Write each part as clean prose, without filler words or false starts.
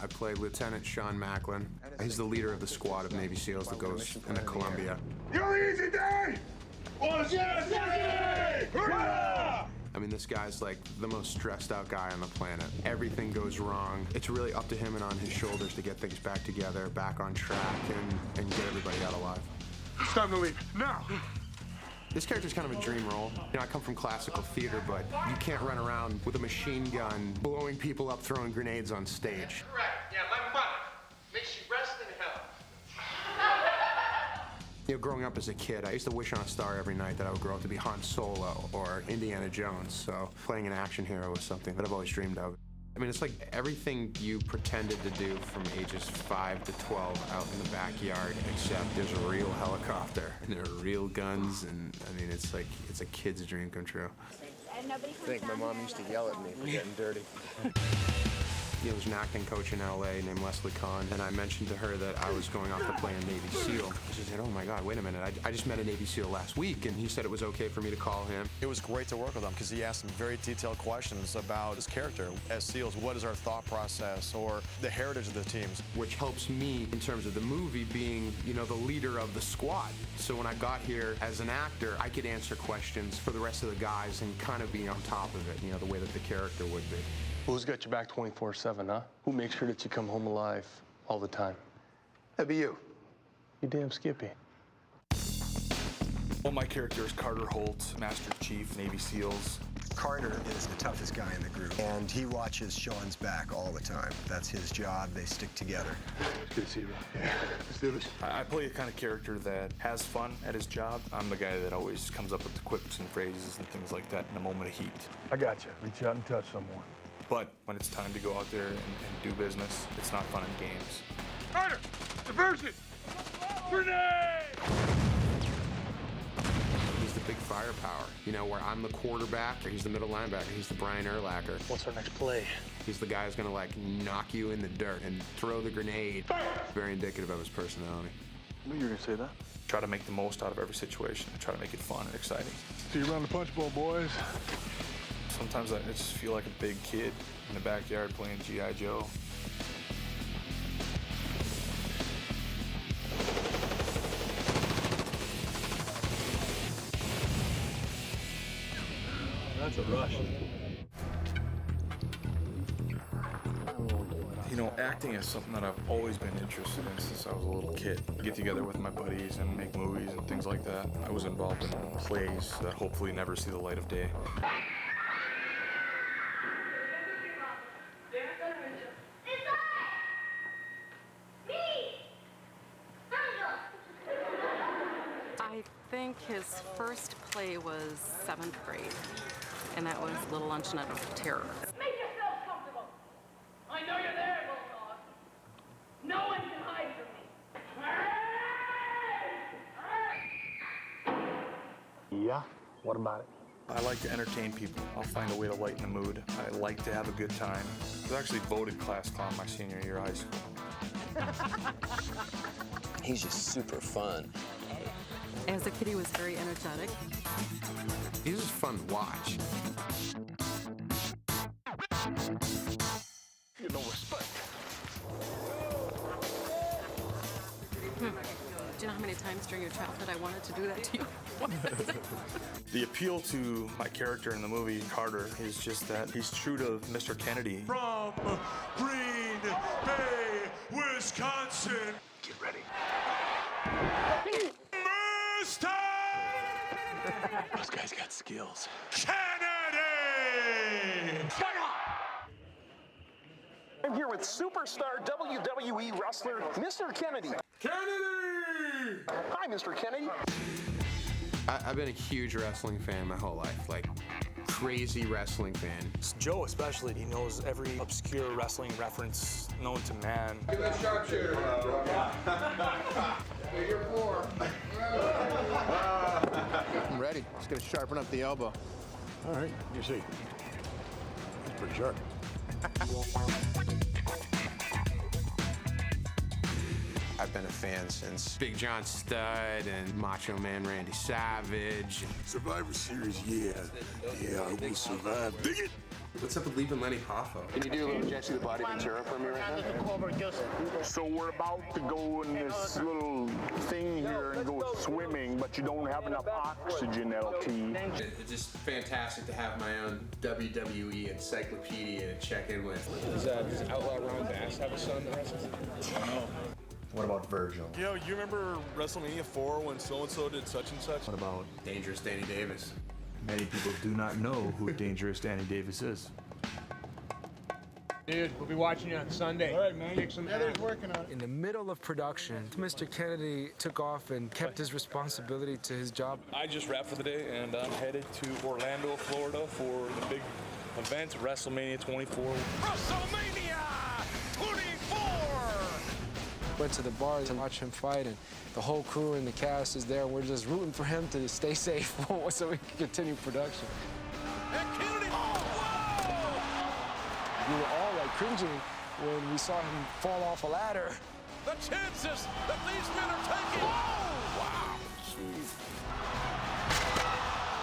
I play Lieutenant Sean Macklin. He's the leader of the squad of Navy SEALs that goes into Colombia. Your easy day was yesterday! I mean, this guy's like the most stressed out guy on the planet. Everything goes wrong. It's really up to him and on his shoulders to get things back together, back on track, and get everybody out alive. It's time to leave. Now! This character's kind of a dream role. You know, I come from classical theater, but you can't run around with a machine gun, blowing people up, throwing grenades on stage. Correct. Yeah, my mother makes you rest in hell. You know, growing up as a kid, I used to wish on a star every night that I would grow up to be Han Solo or Indiana Jones, so playing an action hero was something that I've always dreamed of. I mean, it's like everything you pretended to do from ages 5 to 12 out in the backyard, except there's a real helicopter and there are real guns, and I mean, it's like, it's a kid's dream come true. I think my mom used to yell at me for getting dirty. There's an acting coach in LA named Leslie Kahn, and I mentioned to her that I was going off to play a Navy SEAL. She said, oh my God, wait a minute, I just met a Navy SEAL last week, and he said it was okay for me to call him. It was great to work with him because he asked some very detailed questions about his character. As SEALs, what is our thought process or the heritage of the teams? Which helps me in terms of the movie being, you know, the leader of the squad. So when I got here as an actor, I could answer questions for the rest of the guys and kind of be on top of it, you know, the way that the character would be. Who's got your back 24/7, huh? Who makes sure that you come home alive all the time? That'd be you. You damn Skippy. Well, my character is Carter Holt, Master Chief, Navy SEALs. Carter is the toughest guy in the group, and he watches Sean's back all the time. That's his job. They stick together. It's good to see you, bro. Yeah, let's do this. I play a kind of character that has fun at his job. I'm the guy that always comes up with the quips and phrases and things like that in a moment of heat. I got you. Reach out and touch someone. But when it's time to go out there and do business, it's not fun in games. Carter! Diversion! Grenade! He's the big firepower, you know, where I'm the quarterback, or he's the middle linebacker, he's the Brian Urlacher. What's our next play? He's the guy who's gonna like knock you in the dirt and throw the grenade. Very indicative of his personality. I knew you were gonna say that. Try to make the most out of every situation and try to make it fun and exciting. See you around the punch bowl, boys. Sometimes I just feel like a big kid in the backyard playing G.I. Joe. That's a rush. You know, acting is something that I've always been interested in since I was a little kid. Get together with my buddies and make movies and things like that. I was involved in plays that hopefully never see the light of day. I think his first play was 7th grade, and that was Little Luncheonette of Terror. Make yourself comfortable. I know you're there, Bulldog. No one can hide from me. Yeah? What about it? I like to entertain people. I'll find a way to lighten the mood. I like to have a good time. I was actually voted class clown my senior year of high school. He's just super fun. As a kid, he was very energetic. He's just fun to watch. You no respect. Do you know how many times during your childhood I wanted to do that to you? The appeal to my character in the movie, Carter, is just that he's true to Mr. Kennedy. From Green Bay, Wisconsin. Get ready. Those guys got skills. Kennedy! I'm here with superstar WWE wrestler, Mr. Kennedy. Kennedy! Hi, Mr. Kennedy. I've been a huge wrestling fan my whole life, like crazy wrestling fan. Joe especially, he knows every obscure wrestling reference known to man. Give that sharpshooter. Figure 4. I'm ready. Just gonna sharpen up the elbow. All right, you see. That's pretty sharp. I've been a fan since Big John Studd and Macho Man Randy Savage. Survivor Series, yeah. Yeah, I will survive. Dig it! What's up with leaving Lenny Poffo? Can you do a little Jesse the Body Ventura for me right now? So we're about to go in this little thing here and go swimming, but you don't have enough oxygen, LT. It's just fantastic to have my own WWE encyclopedia to check in with. Does Outlaw Ron Bass have a son that wrestles? What about Virgil? Yo, you remember WrestleMania 4 when so-and-so did such and such? What about Dangerous Danny Davis? many people do not know who Dangerous Danny Davis is? Dude, we'll be watching you on Sunday. All right, man. Kick some ass. Working on it. In the middle of production, Mr. Kennedy took off and kept his responsibility to his job. I just wrapped for the day, and I'm headed to Orlando, Florida for the big event, WrestleMania 24. WrestleMania 24! Went to the bar to watch him fight, and the whole crew and the cast is there, and we're just rooting for him to stay safe so we can continue production. And Kennedy! Oh, We were all like cringing when we saw him fall off a ladder. the chances that these men are taking! Oh, wow!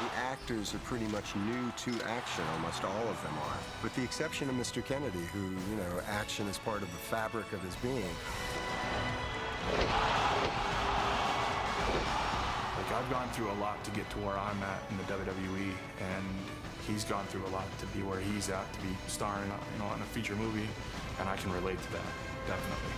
The actors are pretty much new to action, almost all of them are. With the exception of Mr. Kennedy, who, you know, action is part of the fabric of his being. Like, I've gone through a lot to get to where I'm at in the WWE, and he's gone through a lot to be where he's at, to be starring, on a feature movie, and I can relate to that, definitely.